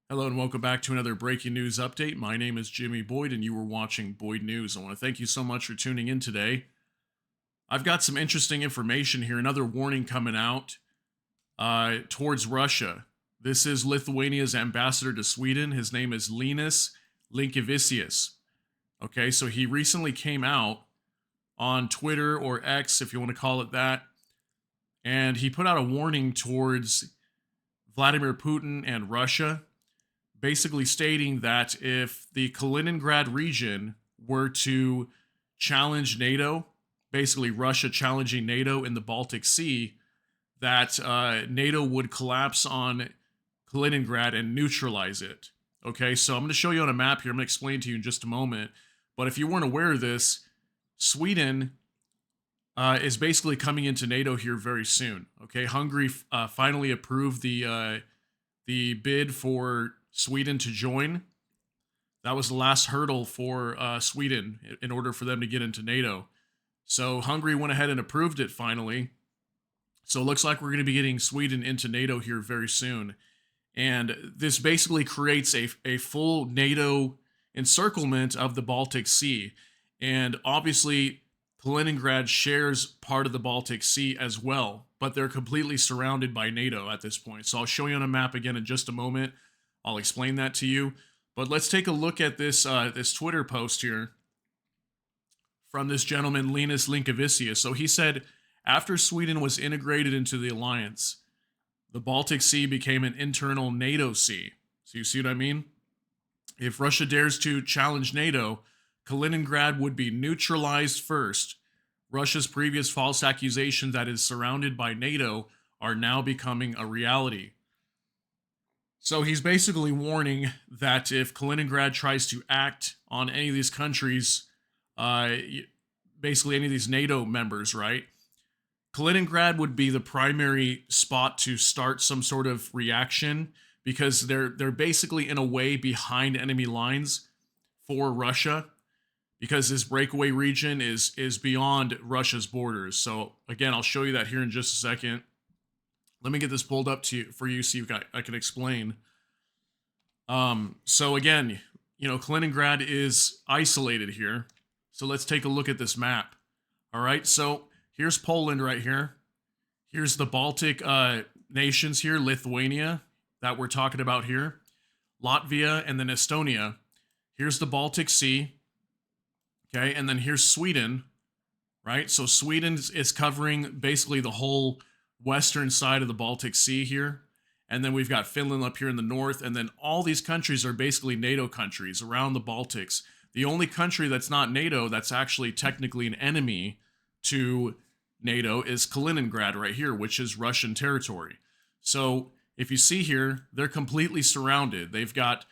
Hello and welcome back to another breaking news update. My name is Jimmy Boyd and you were watching Boyd News. I want to thank you so much for tuning in today. I've got some interesting information here, another warning coming out towards Russia. This is Lithuania's ambassador to Sweden. His name is Linus Linkevicius. Okay, so he recently came out on Twitter or X, if you want to call it that, and he put out a warning towards Vladimir Putin and Russia, basically stating that if the Kaliningrad region were to challenge NATO, basically Russia challenging NATO in the Baltic Sea, that NATO would collapse on Kaliningrad and neutralize it. Okay, so I'm going to show you on a map here. I'm going to explain to you in just a moment. But if you weren't aware of this, Sweden is basically coming into NATO here very soon. Okay, Hungary finally approved the bid for Sweden to join. That was the last hurdle for Sweden in order for them to get into NATO. So Hungary went ahead and approved it finally. So it looks like we're going to be getting Sweden into NATO here very soon. And this basically creates a full NATO encirclement of the Baltic Sea. And obviously, Kaliningrad shares part of the Baltic Sea as well, but they're completely surrounded by NATO at this point. So I'll show you on a map again in just a moment. I'll explain that to you. But let's take a look at this this Twitter post here from this gentleman, Linus Linkevicius. So he said, after Sweden was integrated into the alliance, the Baltic Sea became an internal NATO sea. So you see what I mean? If Russia dares to challenge NATO, Kaliningrad would be neutralized first. Russia's previous false accusations that it is surrounded by NATO are now becoming a reality. So he's basically warning that if Kaliningrad tries to act on any of these countries, basically any of these NATO members, right? Kaliningrad would be the primary spot to start some sort of reaction because they're basically in a way behind enemy lines for Russia, because this breakaway region is beyond Russia's borders. So again, I'll show you that here in just a second. Let me get this pulled up to you for you so I can explain. So again, Kaliningrad is isolated here. So let's take a look at this map. All right, so here's Poland right here. Here's the Baltic nations here, Lithuania, that we're talking about here. Latvia, and then Estonia. Here's the Baltic Sea. Okay, and then here's Sweden, right? So Sweden is covering basically the whole western side of the Baltic Sea here. And then we've got Finland up here in the north. And then all these countries are basically NATO countries around the Baltics. The only country that's not NATO, that's actually technically an enemy to NATO, is Kaliningrad right here, which is Russian territory. So if you see here, they're completely surrounded. They've got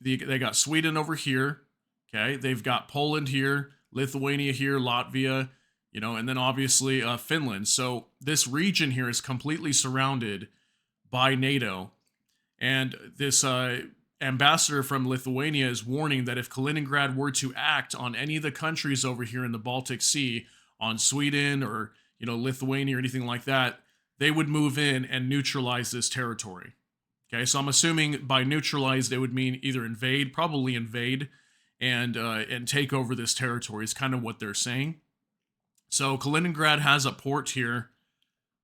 they got Sweden over here. Okay, they've got Poland here, Lithuania here, Latvia, and then obviously Finland. So this region here is completely surrounded by NATO. And this ambassador from Lithuania is warning that if Kaliningrad were to act on any of the countries over here in the Baltic Sea, on Sweden or Lithuania or anything like that, they would move in and neutralize this territory. Okay, so I'm assuming by neutralize they would mean either invade, probably invade, and take over this territory is kind of what they're saying. So Kaliningrad has a port here,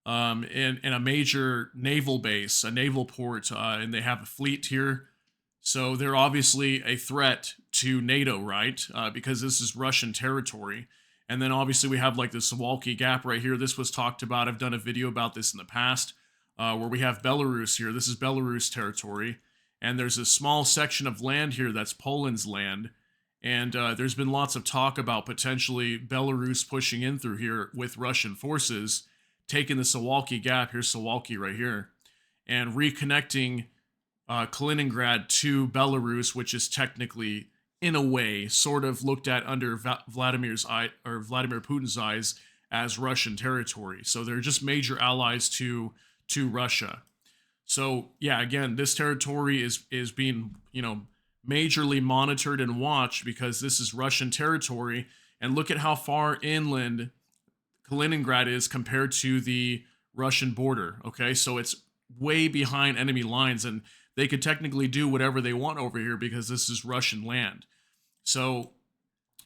in a major naval base, a naval port, and they have a fleet here. So they're obviously a threat to NATO, right? Because this is Russian territory. And then obviously we have like the Suwalki Gap right here. This was talked about. I've done a video about this in the past, where we have Belarus here. This is Belarus territory. And there's a small section of land here that's Poland's land. And there's been lots of talk about potentially Belarus pushing in through here with Russian forces, taking the Suwalki Gap, here's Suwalki right here, and reconnecting Kaliningrad to Belarus, which is technically, in a way, sort of looked at under Vladimir Putin's eyes as Russian territory. So they're just major allies to Russia. So yeah, again, this territory is being majorly monitored and watched because this is Russian territory. And look at how far inland Kaliningrad is compared to the Russian border. Okay, so it's way behind enemy lines, and they could technically do whatever they want over here because this is Russian land. So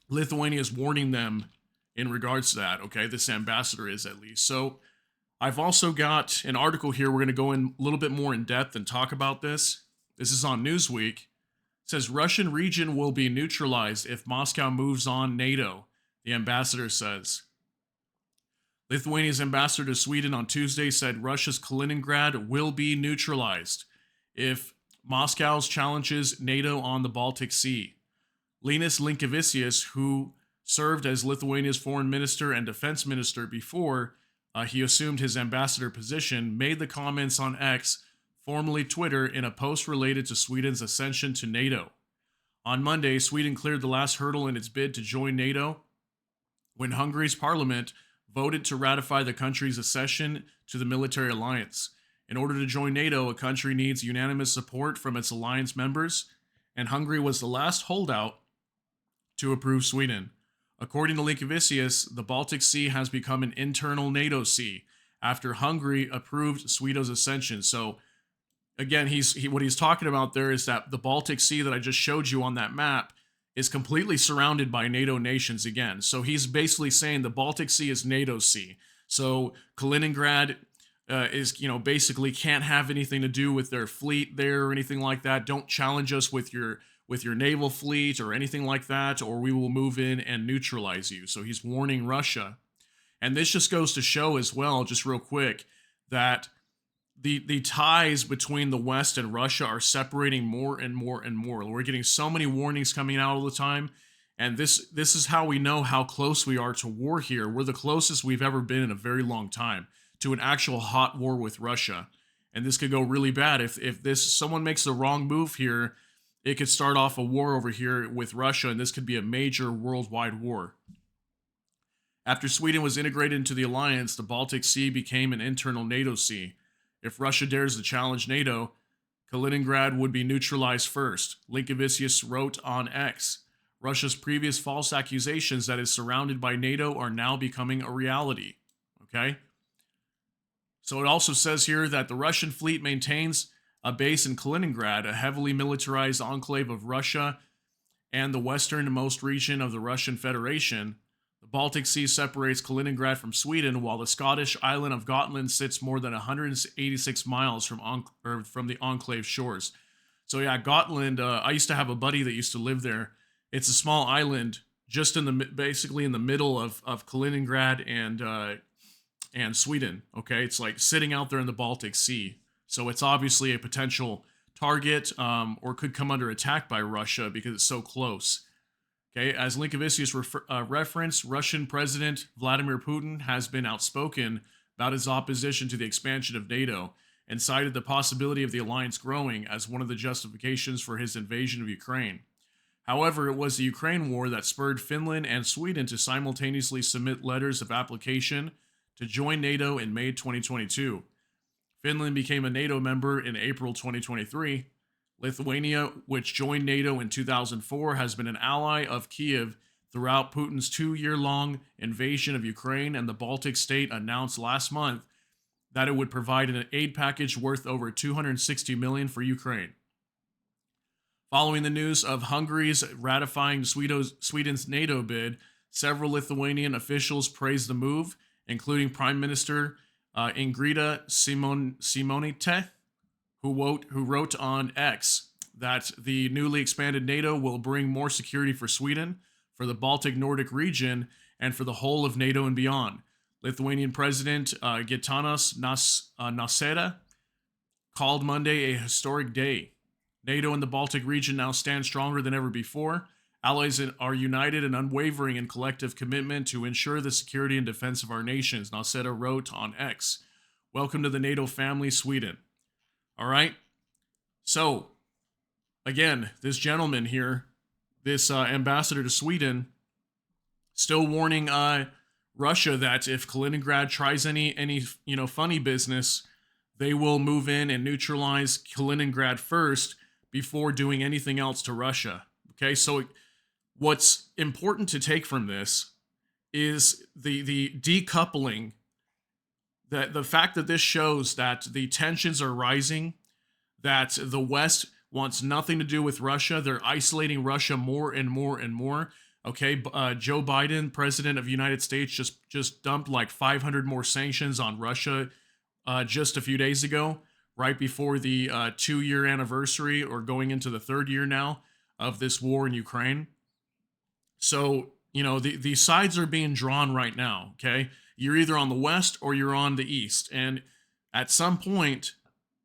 Lithuania is warning them in regards to that. Okay, this ambassador is, at least. So I've also got an article here. We're going to go in a little bit more in depth and talk about this. This is on Newsweek. It says Russian region will be neutralized if Moscow moves on NATO, the ambassador says. Lithuania's ambassador to Sweden on Tuesday said Russia's Kaliningrad will be neutralized if Moscow challenges NATO on the Baltic Sea. Linas Linkevicius, who served as Lithuania's foreign minister and defense minister before he assumed his ambassador position, made the comments on X, formerly Twitter, in a post related to Sweden's ascension to NATO. On Monday, Sweden cleared the last hurdle in its bid to join NATO when Hungary's parliament voted to ratify the country's accession to the military alliance. In order to join NATO, a country needs unanimous support from its alliance members, and Hungary was the last holdout to approve Sweden. According to Linkevicius, the Baltic Sea has become an internal NATO sea after Hungary approved Sweden's accession. So, again, what he's talking about there is that the Baltic Sea that I just showed you on that map is completely surrounded by NATO nations again. So he's basically saying the Baltic Sea is NATO sea. So Kaliningrad is, basically can't have anything to do with their fleet there or anything like that. Don't challenge us with your naval fleet or anything like that, or we will move in and neutralize you. So he's warning Russia. And this just goes to show as well, just real quick, that the ties between the West and Russia are separating more and more and more. We're getting so many warnings coming out all the time, and this is how we know how close we are to war here. We're the closest we've ever been in a very long time to an actual hot war with Russia, and this could go really bad if someone makes the wrong move here. It could start off a war over here with Russia, and this could be a major worldwide war. After Sweden was integrated into the alliance, the Baltic Sea became an internal NATO sea. If Russia dares to challenge NATO, Kaliningrad would be neutralized first, Linkevicius wrote on X. Russia's previous false accusations that it is surrounded by NATO are now becoming a reality. Okay? So it also says here that the Russian fleet maintains a base in Kaliningrad, a heavily militarized enclave of Russia and the westernmost region of the Russian Federation. The Baltic Sea separates Kaliningrad from Sweden, while the Scottish island of Gotland sits more than 186 miles from the enclave shores. So yeah, Gotland, I used to have a buddy that used to live there. It's a small island just basically in the middle of Kaliningrad and Sweden, okay? It's like sitting out there in the Baltic Sea. So it's obviously a potential target or could come under attack by Russia because it's so close. Okay, as Linkevicius referenced, Russian President Vladimir Putin has been outspoken about his opposition to the expansion of NATO and cited the possibility of the alliance growing as one of the justifications for his invasion of Ukraine. However, it was the Ukraine war that spurred Finland and Sweden to simultaneously submit letters of application to join NATO in May 2022. Finland became a NATO member in April 2023. Lithuania, which joined NATO in 2004, has been an ally of Kyiv throughout Putin's 2-year-long invasion of Ukraine, and the Baltic state announced last month that it would provide an aid package worth over $260 million for Ukraine. Following the news of Hungary's ratifying Sweden's NATO bid, several Lithuanian officials praised the move, including Prime Minister Ingrida Šimonytė, who wrote on X that the newly expanded NATO will bring more security for Sweden, for the Baltic Nordic region, and for the whole of NATO and beyond. Lithuanian President Gitanas Nausėda called Monday a historic day. NATO and the Baltic region now stand stronger than ever before. Allies are united and unwavering in collective commitment to ensure the security and defense of our nations, Nausėda wrote on X. Welcome to the NATO family, Sweden. All right? So, again, this gentleman here, this ambassador to Sweden, still warning Russia that if Kaliningrad tries any funny business, they will move in and neutralize Kaliningrad first before doing anything else to Russia. Okay, so what's important to take from this is the decoupling, that the fact that this shows that the tensions are rising, that the West wants nothing to do with Russia. They're isolating Russia more and more and more. Okay, Joe Biden, president of the United States, just dumped like 500 more sanctions on Russia just a few days ago, right before the 2-year anniversary, or going into the 3rd year now of this war in Ukraine. So, these sides are being drawn right now, okay? You're either on the West or you're on the East. And at some point,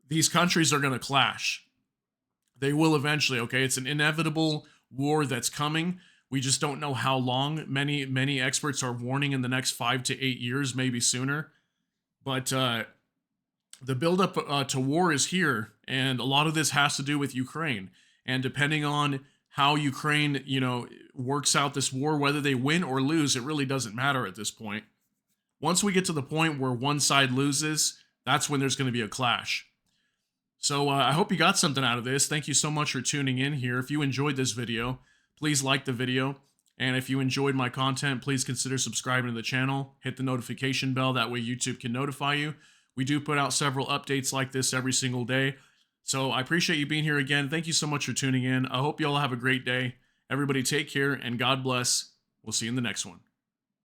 these countries are going to clash. They will eventually, okay? It's an inevitable war that's coming. We just don't know how long. Many experts are warning in the next 5 to 8 years, maybe sooner. But the buildup to war is here, and a lot of this has to do with Ukraine. And depending on how Ukraine, works out this war, whether they win or lose, it really doesn't matter at this point. Once we get to the point where one side loses, that's when there's going to be a clash. So I hope you got something out of this. Thank you so much for tuning in here. If you enjoyed this video, please like the video. And if you enjoyed my content, please consider subscribing to the channel. Hit the notification bell. That way YouTube can notify you. We do put out several updates like this every single day. So I appreciate you being here again. Thank you so much for tuning in. I hope you all have a great day. Everybody take care and God bless. We'll see you in the next one.